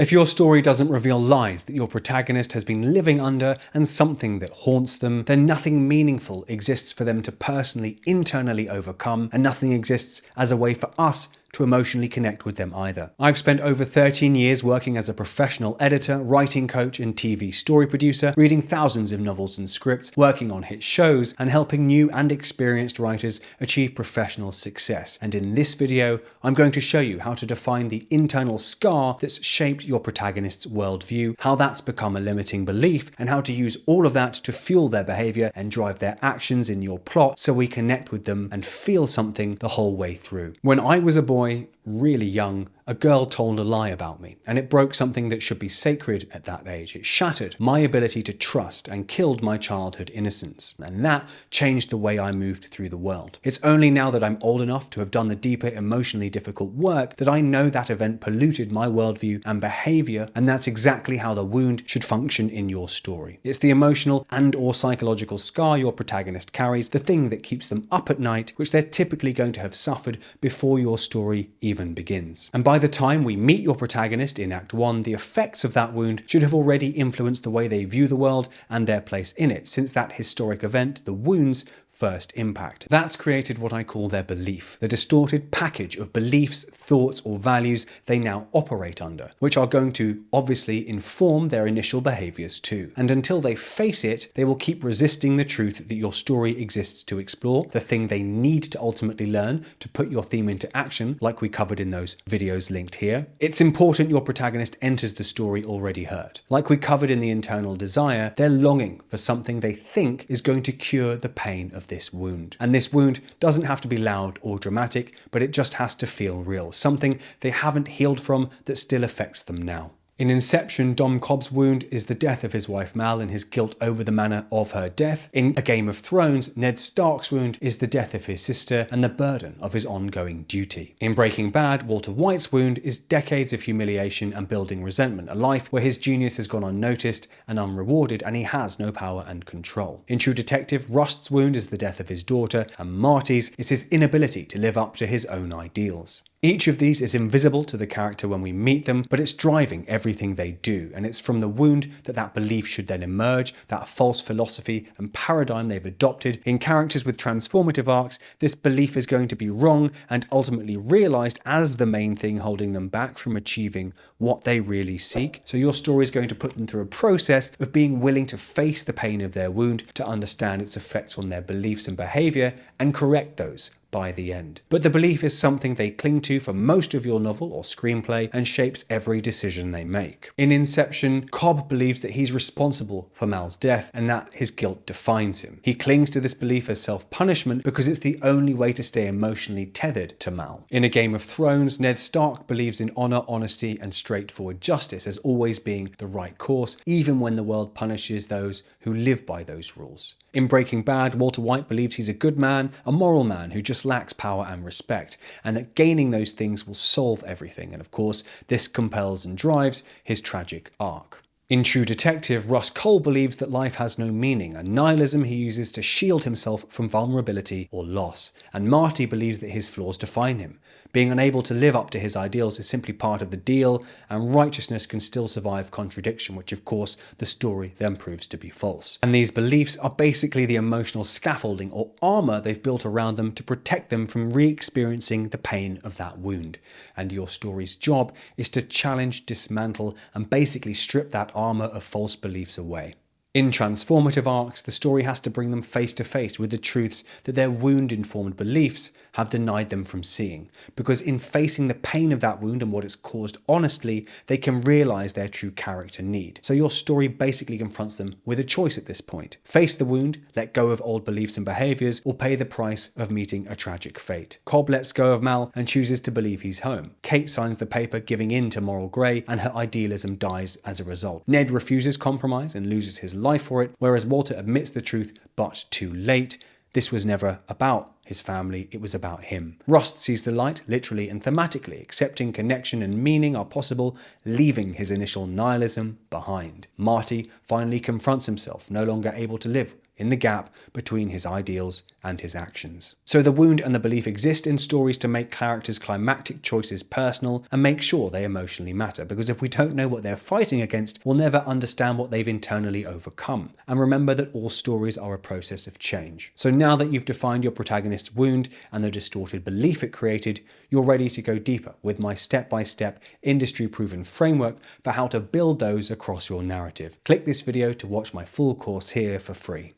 If your story doesn't reveal lies that your protagonist has been living under and something that haunts them, then nothing meaningful exists for them to personally, internally overcome, and nothing exists as a way for us to emotionally connect with them either. I've spent over 13 years working as a professional editor, writing coach, and TV story producer, reading thousands of novels and scripts, working on hit shows, and helping new and experienced writers achieve professional success. And in this video, I'm going to show you how to define the internal scar that's shaped your protagonist's worldview, how that's become a limiting belief, and how to use all of that to fuel their behavior and drive their actions in your plot so we connect with them and feel something the whole way through. When I was a boy, really young, a girl told a lie about me, and it broke something that should be sacred at that age. It shattered my ability to trust and killed my childhood innocence, and that changed the way I moved through the world. It's only now that I'm old enough to have done the deeper, emotionally difficult work that I know that event polluted my worldview and behavior, and that's exactly how the wound should function in your story. It's the emotional and/or psychological scar your protagonist carries, the thing that keeps them up at night, which they're typically going to have suffered before your story even begins. And by the time we meet your protagonist in Act 1, the effects of that wound should have already influenced the way they view the world and their place in it, since that historic event, the wound's first impact. That's created what I call their belief, the distorted package of beliefs, thoughts, or values they now operate under, which are going to obviously inform their initial behaviors too. And until they face it, they will keep resisting the truth that your story exists to explore, the thing they need to ultimately learn to put your theme into action, like we covered in those videos linked here. It's important your protagonist enters the story already hurt. Like we covered in the internal desire, they're longing for something they think is going to cure the pain of this wound. And this wound doesn't have to be loud or dramatic, but it just has to feel real, something they haven't healed from that still affects them now. In Inception, Dom Cobb's wound is the death of his wife Mal and his guilt over the manner of her death. In A Game of Thrones, Ned Stark's wound is the death of his sister and the burden of his ongoing duty. In Breaking Bad, Walter White's wound is decades of humiliation and building resentment, a life where his genius has gone unnoticed and unrewarded and he has no power and control. In True Detective, Rust's wound is the death of his daughter, and Marty's is his inability to live up to his own ideals. Each of these is invisible to the character when we meet them, but it's driving everything they do, and it's from the wound that belief should then emerge, that false philosophy and paradigm they've adopted. In characters with transformative arcs, this belief is going to be wrong and ultimately realized as the main thing holding them back from achieving what they really seek. So your story is going to put them through a process of being willing to face the pain of their wound, to understand its effects on their beliefs and behavior, and correct those by the end. But the belief is something they cling to for most of your novel or screenplay and shapes every decision they make. In Inception, Cobb believes that he's responsible for Mal's death and that his guilt defines him. He clings to this belief as self-punishment because it's the only way to stay emotionally tethered to Mal. In A Game of Thrones, Ned Stark believes in honor, honesty, and straightforward justice as always being the right course, even when the world punishes those who live by those rules. In Breaking Bad, Walter White believes he's a good man, a moral man who just lacks power and respect, and that gaining those things will solve everything. And of course, this compels and drives his tragic arc. In True Detective, Russ Cole believes that life has no meaning, a nihilism he uses to shield himself from vulnerability or loss. And Marty believes that his flaws define him. Being unable to live up to his ideals is simply part of the deal, and righteousness can still survive contradiction, which of course the story then proves to be false. And these beliefs are basically the emotional scaffolding or armor they've built around them to protect them from re-experiencing the pain of that wound. And your story's job is to challenge, dismantle, and basically strip that armor of false beliefs away. In transformative arcs, the story has to bring them face to face with the truths that their wound-informed beliefs have denied them from seeing, because in facing the pain of that wound and what it's caused honestly, they can realize their true character need. So your story basically confronts them with a choice at this point. Face the wound, let go of old beliefs and behaviors, or pay the price of meeting a tragic fate. Cobb lets go of Mal and chooses to believe he's home. Kate signs the paper giving in to moral grey, and her idealism dies as a result. Ned refuses compromise and loses his life for it, whereas Walter admits the truth, but too late. This was never about his family, it was about him. Rust sees the light, literally and thematically, accepting connection and meaning are possible, leaving his initial nihilism behind. Marty finally confronts himself, no longer able to live in the gap between his ideals and his actions. So the wound and the belief exist in stories to make characters' climactic choices personal and make sure they emotionally matter, because if we don't know what they're fighting against, we'll never understand what they've internally overcome. And remember that all stories are a process of change. So now that you've defined your protagonist's wound and the distorted belief it created, you're ready to go deeper with my step-by-step, industry-proven framework for how to build those across your narrative. Click this video to watch my full course here for free.